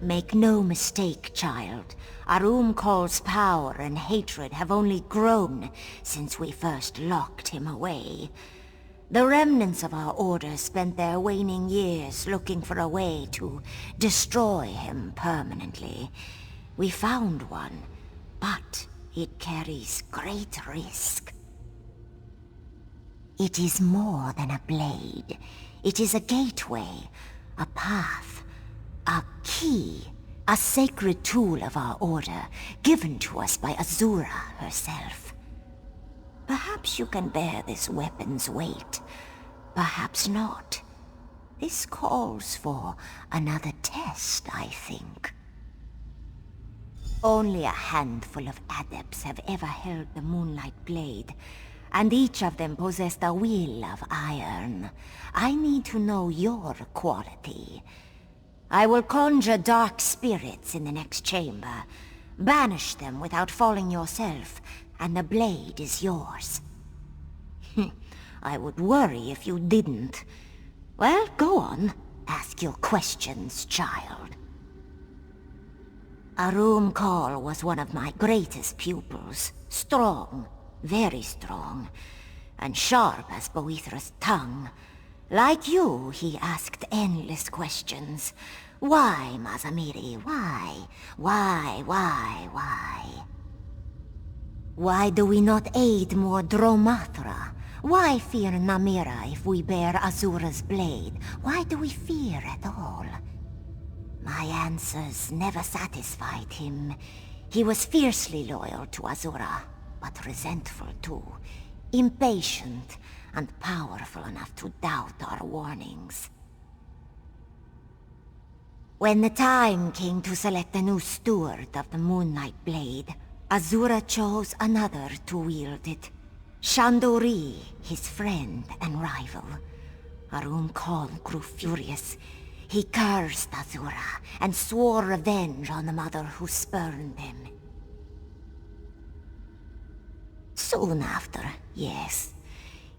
Make no mistake, child. Arumkal's power and hatred have only grown since we first locked him away. The remnants of our order spent their waning years looking for a way to destroy him permanently. We found one, but it carries great risk. It is more than a blade. It is a gateway, a path, a key, a sacred tool of our order, given to us by Azura herself. Perhaps you can bear this weapon's weight, perhaps not. This calls for another test, I think. Only a handful of adepts have ever held the Moonlight Blade, and each of them possessed a will of iron. I need to know your quality. I will conjure dark spirits in the next chamber. Banish them without falling yourself, and the blade is yours. I would worry if you didn't. Well, go on. Ask your questions, child. Arumkal was one of my greatest pupils. Strong, very strong, and sharp as Boethra's tongue. Like you, he asked endless questions. Why, Mazamiri, why? Why? Why do we not aid more Dromathra? Why fear Namira if we bear Azura's blade? Why do we fear at all? My answers never satisfied him. He was fiercely loyal to Azura, but resentful too. Impatient and powerful enough to doubt our warnings. When the time came to select a new steward of the Moonlight Blade, Azura chose another to wield it. Shandori, his friend and rival. Arumkal grew furious. He cursed Azura and swore revenge on the mother who spurned him. Soon after, yes,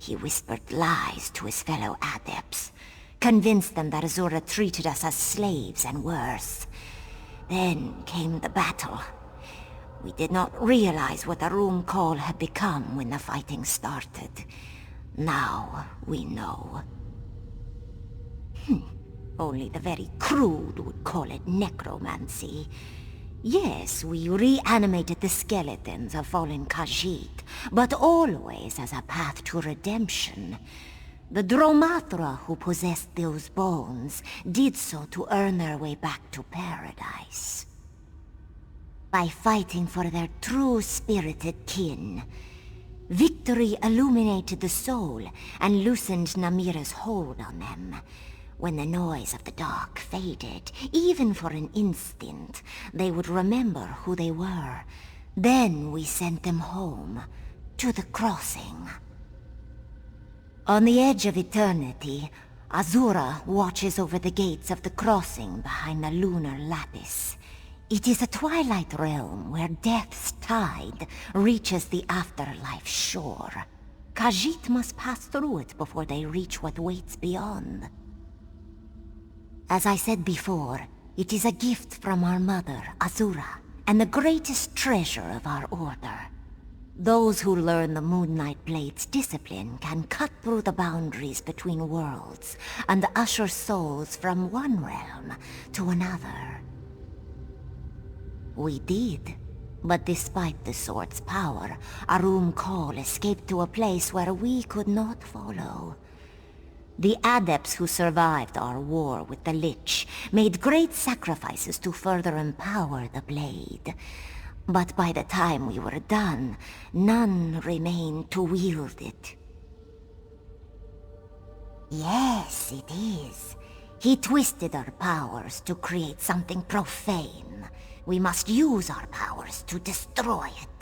he whispered lies to his fellow adepts, convinced them that Azura treated us as slaves and worse. Then came the battle. We did not realize what Arumkal had become when the fighting started. Now we know. Only the very crude would call it necromancy. Yes, we reanimated the skeletons of fallen Khajiit, but always as a path to redemption. The Dromathra who possessed those bones did so to earn their way back to paradise. By fighting for their true spirited kin, victory illuminated the soul and loosened Namira's hold on them. When the noise of the dark faded, even for an instant, they would remember who they were. Then we sent them home, to the crossing. On the edge of eternity, Azura watches over the gates of the crossing behind the lunar lattice. It is a twilight realm where death's tide reaches the afterlife shore. Khajiit must pass through it before they reach what waits beyond. As I said before, it is a gift from our mother, Azura, and the greatest treasure of our order. Those who learn the Moonlight Blade's discipline can cut through the boundaries between worlds and usher souls from one realm to another. We did, but despite the sword's power, Arumkal escaped to a place where we could not follow. The adepts who survived our war with the Lich made great sacrifices to further empower the blade. But by the time we were done, none remained to wield it. Yes, it is. He twisted our powers to create something profane. We must use our powers to destroy it.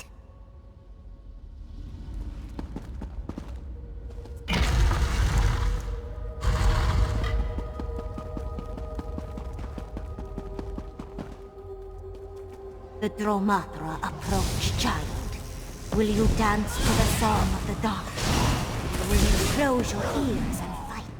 The Dromathra approach, child. Will you dance to the song of the dark? Or will you close your ears and fight?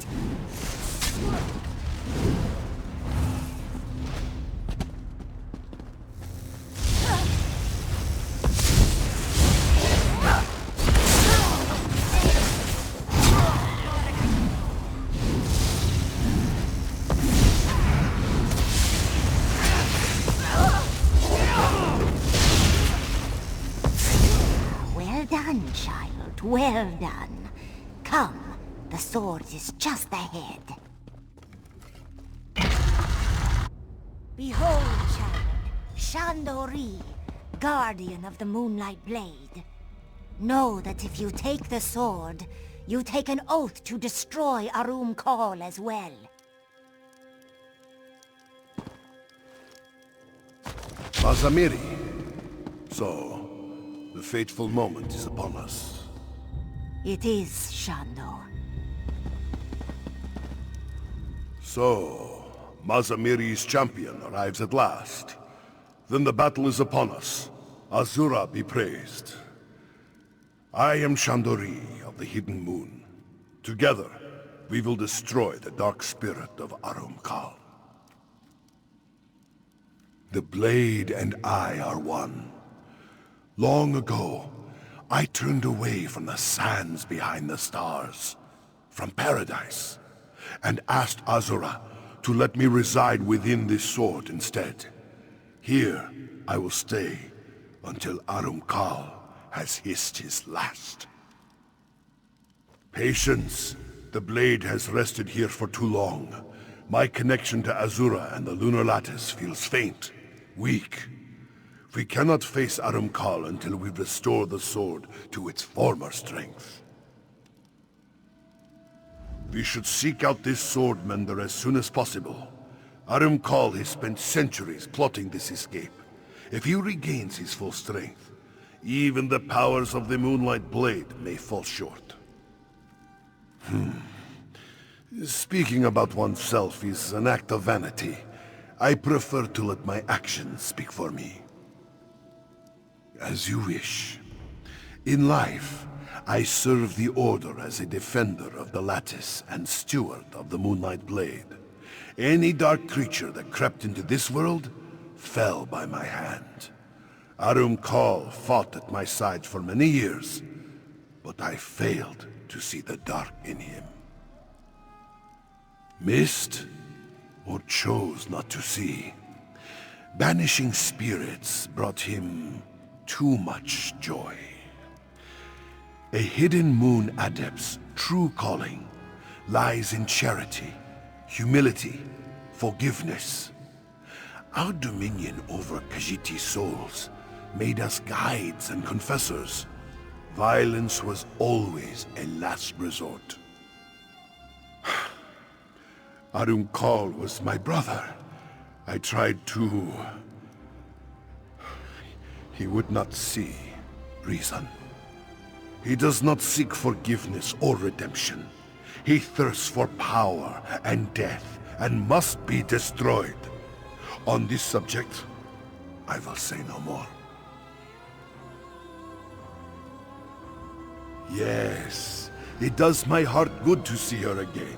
done, child. Well done. Come, the sword is just ahead. Behold, child, Shandori, guardian of the Moonlight Blade. Know that if you take the sword, you take an oath to destroy Arum Kal as well. Mazamiri. So, the fateful moment is upon us. It is, Shando. So, Mazamiri's champion arrives at last. Then the battle is upon us. Azura be praised. I am Shandori of the Hidden Moon. Together, we will destroy the dark spirit of Arum Kal. The blade and I are one. Long ago, I turned away from the sands behind the stars, from paradise, and asked Azura to let me reside within this sword instead. Here, I will stay until Arum Kal has hissed his last. Patience. The blade has rested here for too long. My connection to Azura and the Lunar Lattice feels faint, weak. We cannot face Arum Kal until we restore the sword to its former strength. We should seek out this sword mender as soon as possible. Arum Kal has spent centuries plotting this escape. If he regains his full strength, even the powers of the Moonlight Blade may fall short. Speaking about oneself is an act of vanity. I prefer to let my actions speak for me. As you wish. In life, I serve the Order as a defender of the Lattice and steward of the Moonlight Blade. Any dark creature that crept into this world fell by my hand. Arum Kal fought at my side for many years, but I failed to see the dark in him. Missed, or chose not to see. Banishing spirits brought him too much joy. A hidden moon adept's true calling lies in charity, humility, forgiveness. Our dominion over Khajiiti's souls made us guides and confessors. Violence was always a last resort. Arum Kal was my brother. I tried to... He would not see reason. He does not seek forgiveness or redemption. He thirsts for power and death, and must be destroyed. On this subject, I will say no more. Yes, it does my heart good to see her again.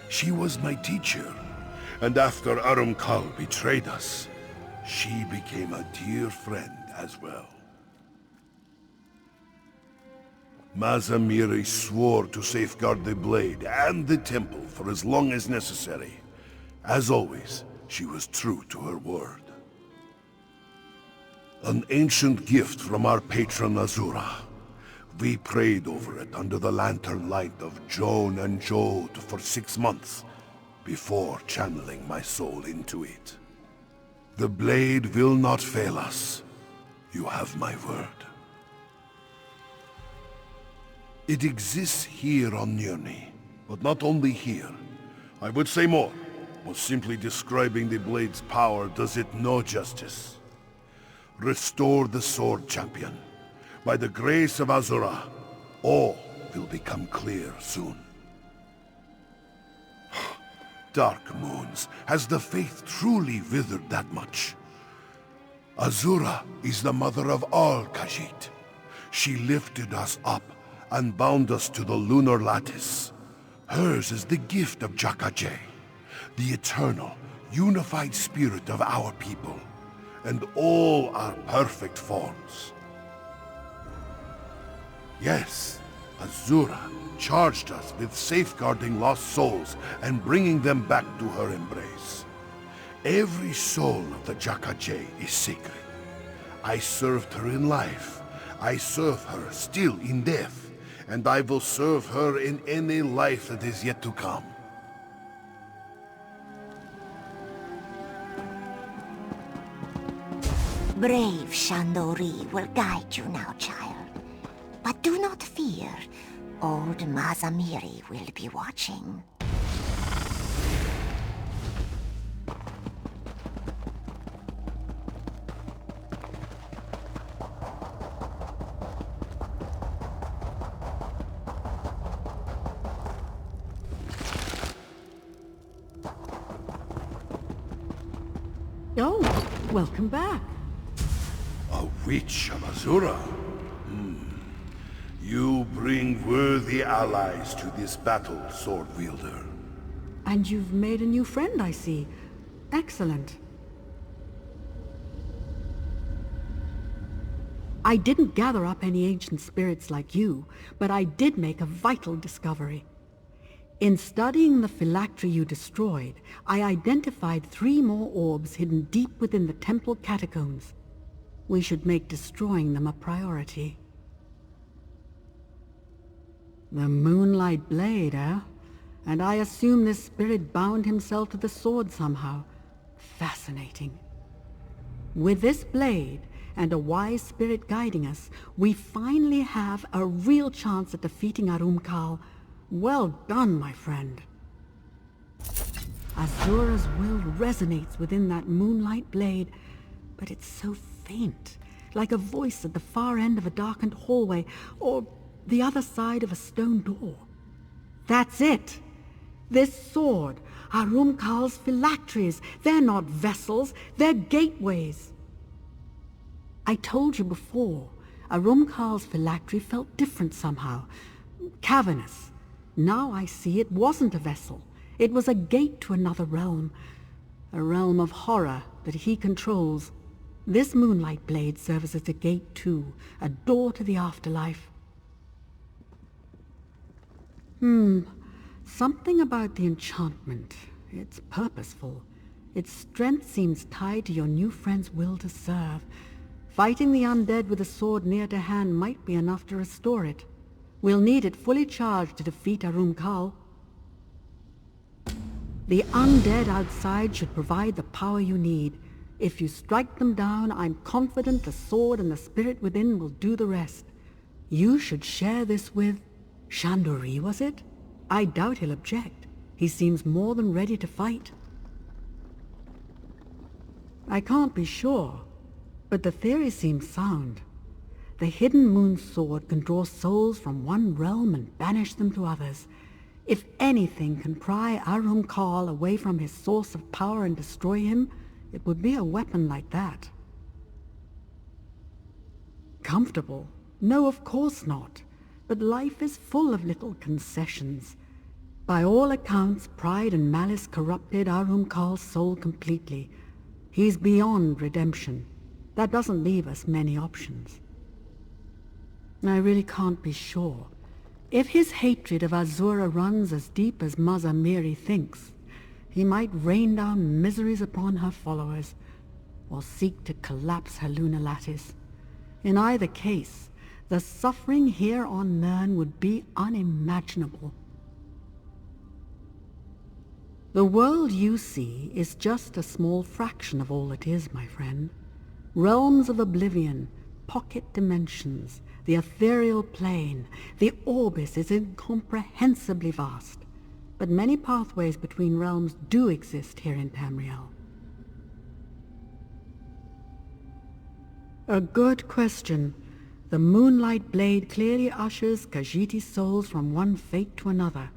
She was my teacher, and after Arum Kal betrayed us, she became a dear friend as well. Mazamiri swore to safeguard the blade and the temple for as long as necessary. As always, she was true to her word. An ancient gift from our patron Azura. We prayed over it under the lantern light of Joan and Jode for 6 months, before channeling my soul into it. The blade will not fail us. You have my word. It exists here on Nirni, but not only here. I would say more, but simply describing the blade's power does it no justice. Restore the sword, champion. By the grace of Azura, all will become clear soon. Dark Moons, has the faith truly withered that much? Azura is the mother of all Khajiit. She lifted us up and bound us to the Lunar Lattice. Hers is the gift of Jakajay, the eternal, unified spirit of our people, and all our perfect forms. Yes, Azura charged us with safeguarding lost souls and bringing them back to her embrace. Every soul of the Jakajay is sacred. I served her in life, I serve her still in death, and I will serve her in any life that is yet to come. Brave Shandori will guide you now, child. But do not fear. Old Mazamiri will be watching. Oh, welcome back. A witch of Azura? You bring worthy allies to this battle, sword wielder. And you've made a new friend, I see. Excellent. I didn't gather up any ancient spirits like you, but I did make a vital discovery. In studying the phylactery you destroyed, I identified 3 more orbs hidden deep within the temple catacombs. We should make destroying them a priority. The Moonlight Blade, eh? And I assume this spirit bound himself to the sword somehow. Fascinating. With this blade, and a wise spirit guiding us, we finally have a real chance at defeating Arumkal. Well done, my friend. Azura's will resonates within that Moonlight Blade, but it's so faint, like a voice at the far end of a darkened hallway, or the other side of a stone door. That's it! This sword, Arumkal's phylacteries, they're not vessels, they're gateways. I told you before, Arumkal's phylactery felt different somehow, cavernous. Now I see it wasn't a vessel. It was a gate to another realm. A realm of horror that he controls. This Moonlight Blade serves as a gate too, a door to the afterlife. Something about the enchantment. It's purposeful. Its strength seems tied to your new friend's will to serve. Fighting the undead with a sword near to hand might be enough to restore it. We'll need it fully charged to defeat Arumkal. The undead outside should provide the power you need. If you strike them down, I'm confident the sword and the spirit within will do the rest. You should share this with Shandori, was it? I doubt he'll object. He seems more than ready to fight. I can't be sure, but the theory seems sound. The hidden moon sword can draw souls from one realm and banish them to others. If anything can pry Arumkal away from his source of power and destroy him, it would be a weapon like that. Comfortable? No, of course not. But life is full of little concessions. By all accounts, pride and malice corrupted Arumkal's soul completely. He's beyond redemption. That doesn't leave us many options. I really can't be sure. If his hatred of Azura runs as deep as Mazamiri thinks, he might rain down miseries upon her followers, or seek to collapse her lunar lattice. In either case, the suffering here on Nirn would be unimaginable. The world you see is just a small fraction of all it is, my friend. Realms of oblivion, pocket dimensions, the ethereal plane, the orbis is incomprehensibly vast. But many pathways between realms do exist here in Tamriel. A good question. The Moonlight Blade clearly ushers Khajiiti's souls from one fate to another.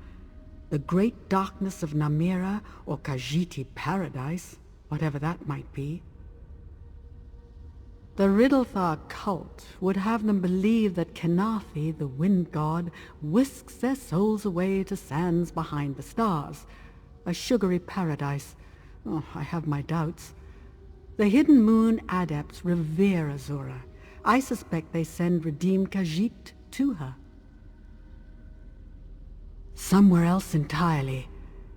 The great darkness of Namira, or Khajiiti Paradise, whatever that might be. The Riddlethar cult would have them believe that Kenathi, the wind god, whisks their souls away to sands behind the stars. A sugary paradise. Oh, I have my doubts. The Hidden Moon adepts revere Azura. I suspect they send redeemed Khajiit to her. Somewhere else entirely.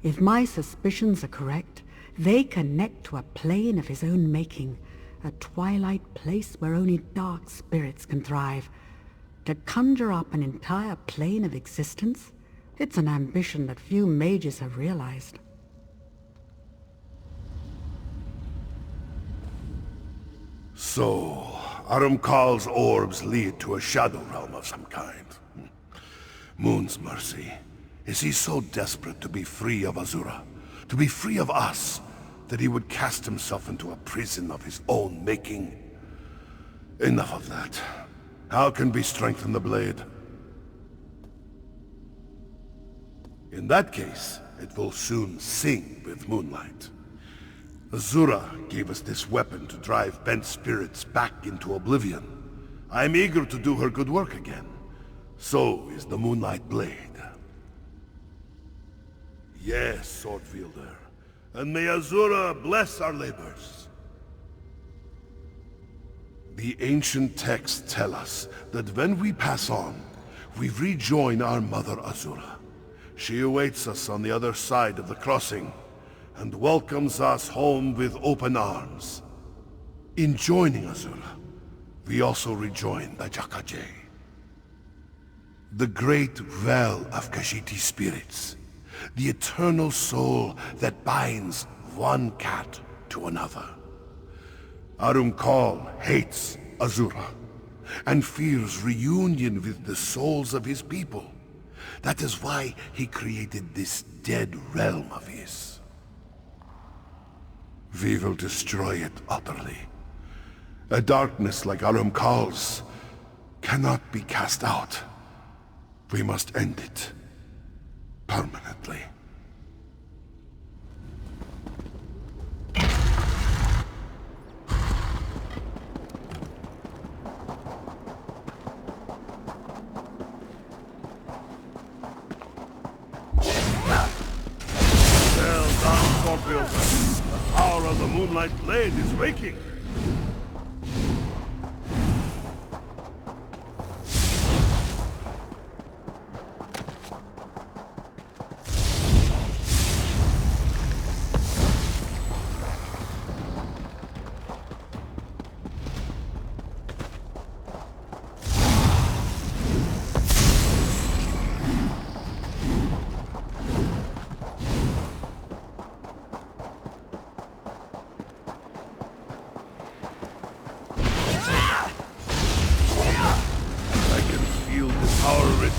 If my suspicions are correct, they connect to a plane of his own making, A twilight place where only dark spirits can thrive. To conjure up an entire plane of existence? It's an ambition that few mages have realized. So, Arumkal's orbs lead to a shadow realm of some kind. Moon's mercy. Is he so desperate to be free of Azura? To be free of us? That he would cast himself into a prison of his own making? Enough of that. How can we strengthen the blade? In that case, it will soon sing with moonlight. Azura gave us this weapon to drive bent spirits back into oblivion. I'm eager to do her good work again. So is the Moonlight Blade. Yes, Swordfielder. And may Azura bless our labors. The ancient texts tell us that when we pass on, we rejoin our mother Azura. She awaits us on the other side of the crossing, and welcomes us home with open arms. In joining Azura, we also rejoin the Jakajay, the great well of Khajiiti spirits, the eternal soul that binds one cat to another. Arumkal hates Azura, and fears reunion with the souls of his people. That is why he created this dead realm of his. We will destroy it utterly. A darkness like Arumkal's cannot be cast out. We must end it permanently. Well done, Swordfielder. The power of the Moonlight Blade is waking.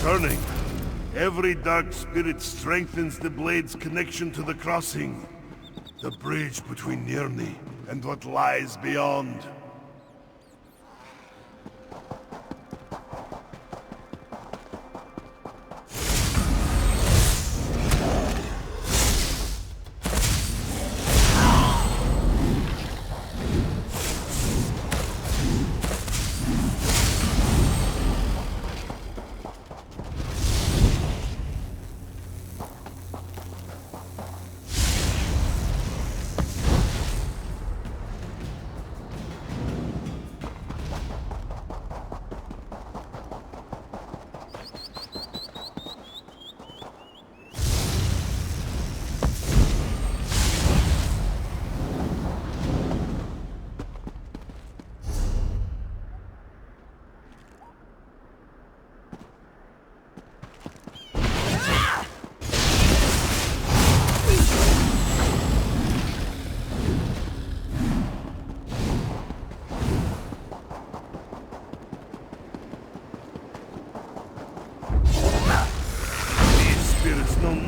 Turning. Every dark spirit strengthens the blade's connection to the crossing. The bridge between Nirni and what lies beyond.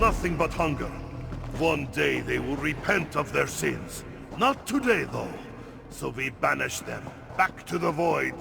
Nothing but hunger. One day they will repent of their sins. Not today, though. So we banish them back to the void.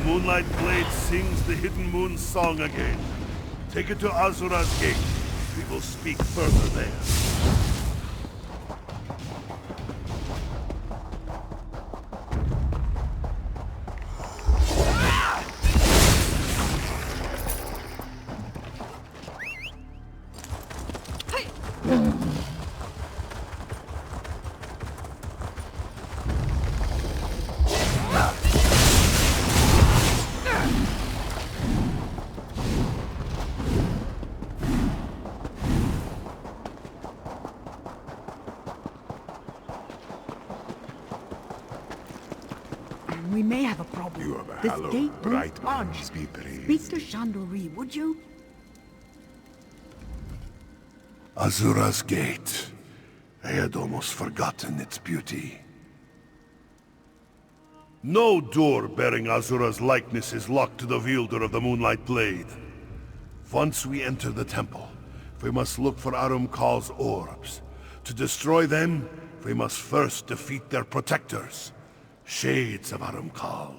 Moonlight Blade sings the Hidden Moon song again. Take it to Azura's gate. We will speak further there. We may have a problem. You have a This hallowed gate won't bright budge. ones, be brave. Speak to Chandori, would you? Azura's gate. I had almost forgotten its beauty. No door bearing Azura's likeness is locked to the wielder of the Moonlight Blade. Once we enter the temple, we must look for Arum Kal's orbs. To destroy them, we must first defeat their protectors, Shades of Arum Kal.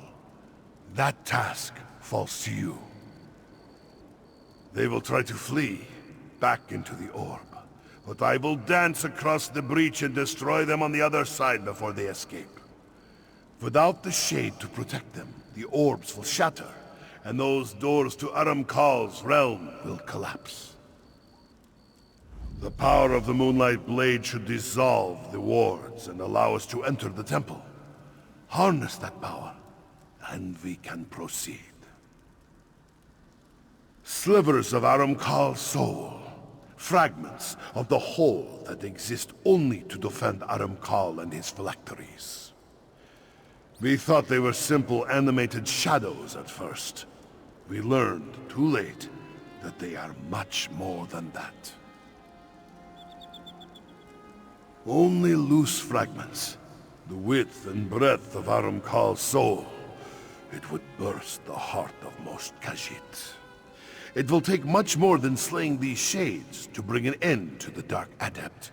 That task falls to you. They will try to flee, back into the orb. But I will dance across the breach and destroy them on the other side before they escape. Without the shade to protect them, the orbs will shatter, and those doors to Arum Kal's realm will collapse. The power of the Moonlight Blade should dissolve the wards and allow us to enter the temple. Harness that power, and we can proceed. Slivers of Arum Kal's soul, fragments of the whole that exist only to defend Arum Kal and his phylacteries. We thought they were simple animated shadows at first. We learned, too late, that they are much more than that. Only loose fragments, the width and breadth of Arum Kal's soul. It would burst the heart of most Khajiit. It will take much more than slaying these shades to bring an end to the Dark Adept.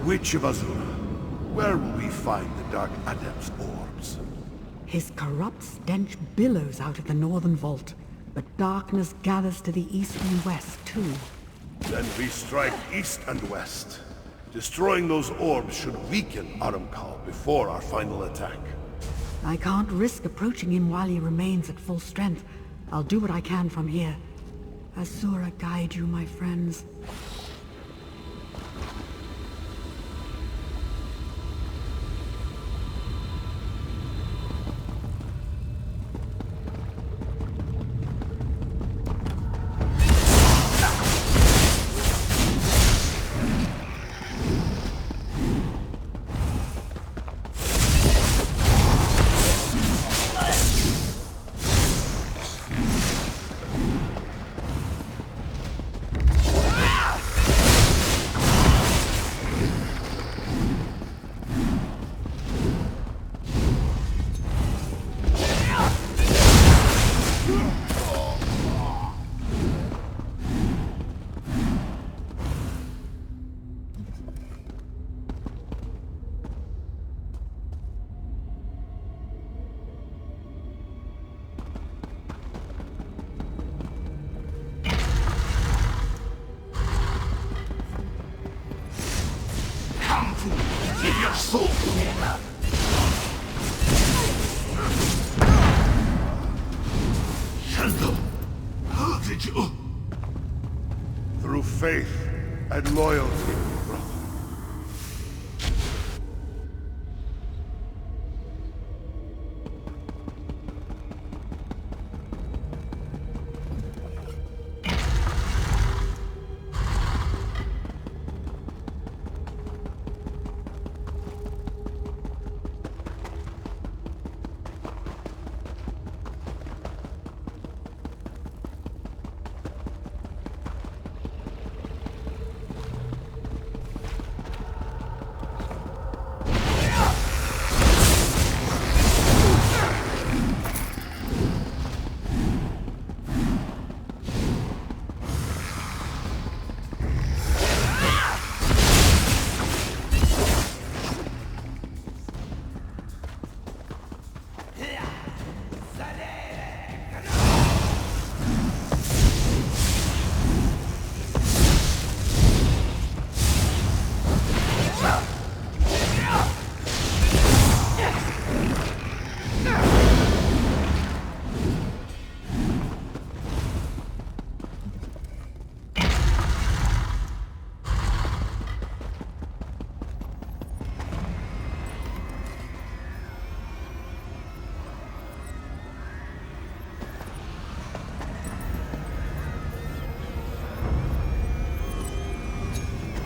Witch of Azura, where will we find the Dark Adept's orbs? His corrupt stench billows out of the northern vault, but darkness gathers to the east and west, too. Then we strike east and west. Destroying those orbs should weaken Arum Kal before our final attack. I can't risk approaching him while he remains at full strength. I'll do what I can from here. Azura guide you, my friends. Through faith and loyalty, brother.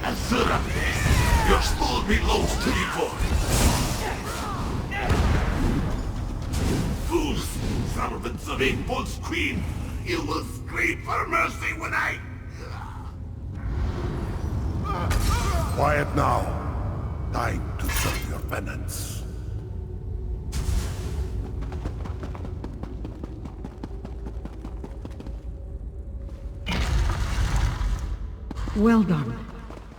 Azura, please! Your soul belongs to the void! Fools! Servants of April's queen! You will scream for mercy when I... Quiet now. Time to serve your penance. Well done.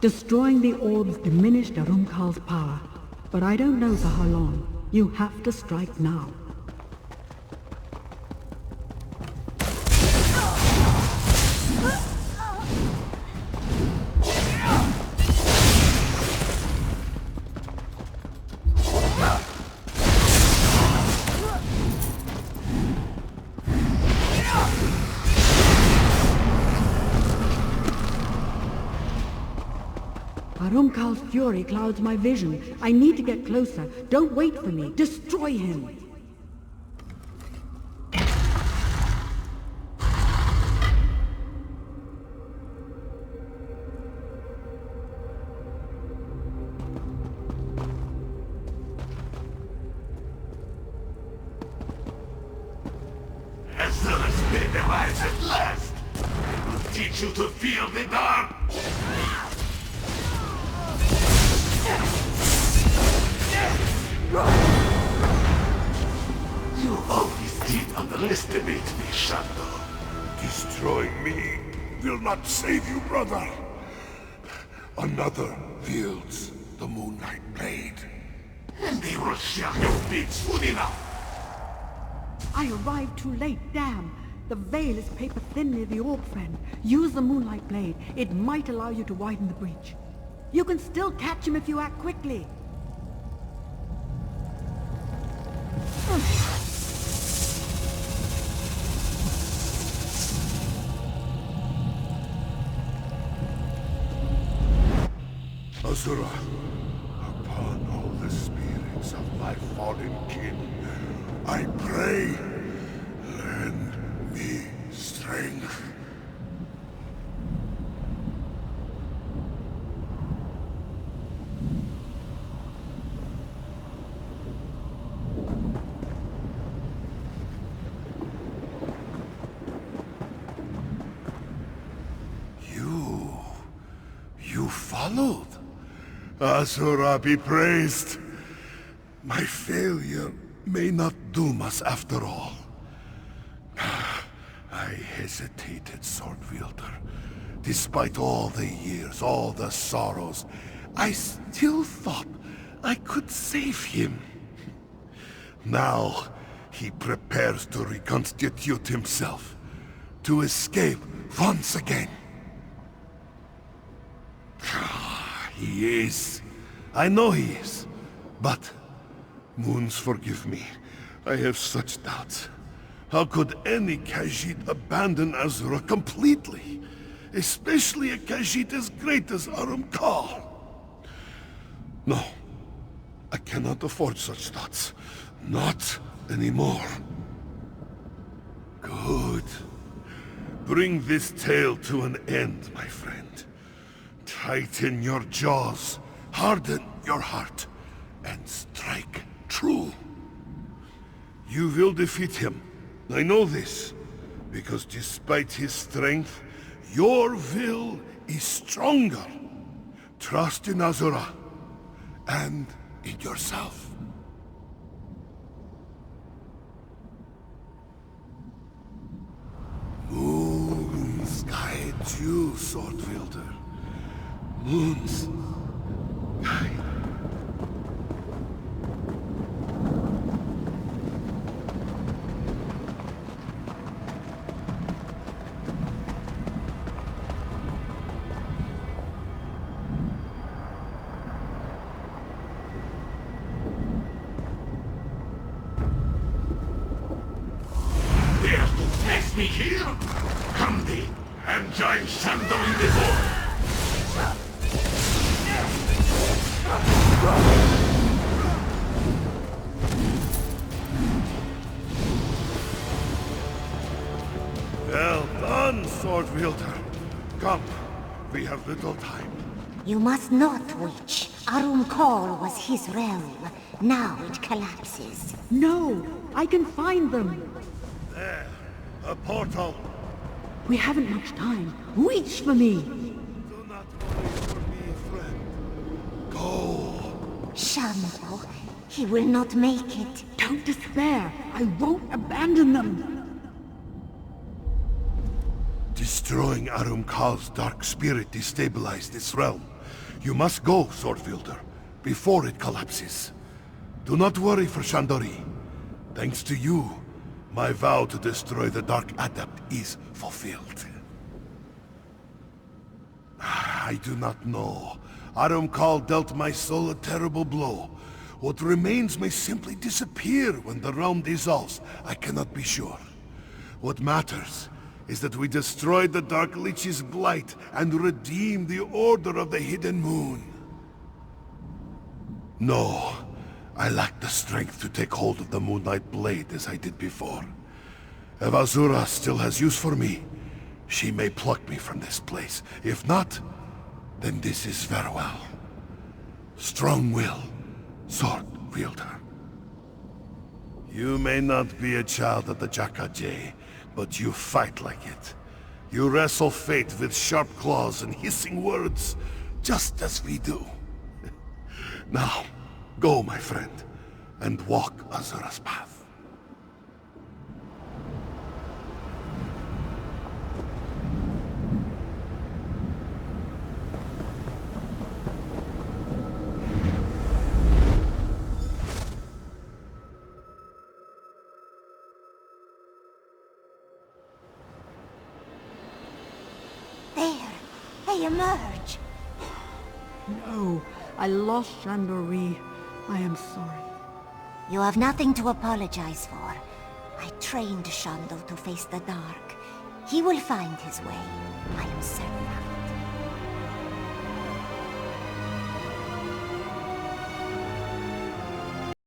Destroying the orbs diminished Arumkal's power, but I don't know for how long. You have to strike now. Arumkal's fury clouds my vision. I need to get closer. Don't wait for me. Destroy him! Azura's been arrives at last! I will teach you to feel the dark! You always did underestimate me, Shadow. Destroying me will not save you, brother. Another wields the Moonlight Blade. And they will share your fate soon enough. I arrived too late, damn! The veil is paper thin near the orb, friend. Use the Moonlight Blade. It might allow you to widen the breach. You can still catch him if you act quickly. Azura, upon all the spirits of my fallen kin, I pray, lend me strength. You followed? Azura be praised. My failure may not doom us after all. I hesitated, sword wielder. Despite all the years, all the sorrows, I still thought I could save him. Now, he prepares to reconstitute himself, to escape once again. He is. I know he is. But, moons forgive me. I have such doubts. How could any Khajiit abandon Azura completely? Especially a Khajiit as great as Arumkal. No. I cannot afford such thoughts. Not anymore. Good. Bring this tale to an end, my friend. Tighten your jaws, harden your heart, and strike true. You will defeat him. I know this, because despite his strength, your will is stronger. Trust in Azura, and in yourself. Moons guide you, sword wielder. Moons guide. Dare to face me here? Come thee, and join Shandor in the war. Well done, sword wielder. Come, we have little time. You must not, witch. Arum Kal was his realm. Now it collapses. No! I can find them! There, a portal. We haven't much time. Reach for me! Do not worry for me, friend. Go. Shambo, he will not make it. Don't despair! I won't abandon them! Destroying Arum Kal's dark spirit destabilized this realm. You must go, Swordfielder, before it collapses. Do not worry for Shandori. Thanks to you, my vow to destroy the Dark Adept is fulfilled. I do not know. Arum Kal dealt my soul a terrible blow. What remains may simply disappear when the realm dissolves. I cannot be sure. What matters is that we destroyed the Dark Lich's blight and redeemed the Order of the Hidden Moon. No, I lack the strength to take hold of the Moonlight Blade as I did before. If Azura still has use for me, she may pluck me from this place. If not, then this is farewell. Strong will, sword wielder. You may not be a child of the Jackaday, but you fight like it. You wrestle fate with sharp claws and hissing words, just as we do. Now, go, my friend, and walk Azura's path. They emerge. No, I lost Shandori. I am sorry. You have nothing to apologize for. I trained Shando to face the dark. He will find his way. I am certain of it.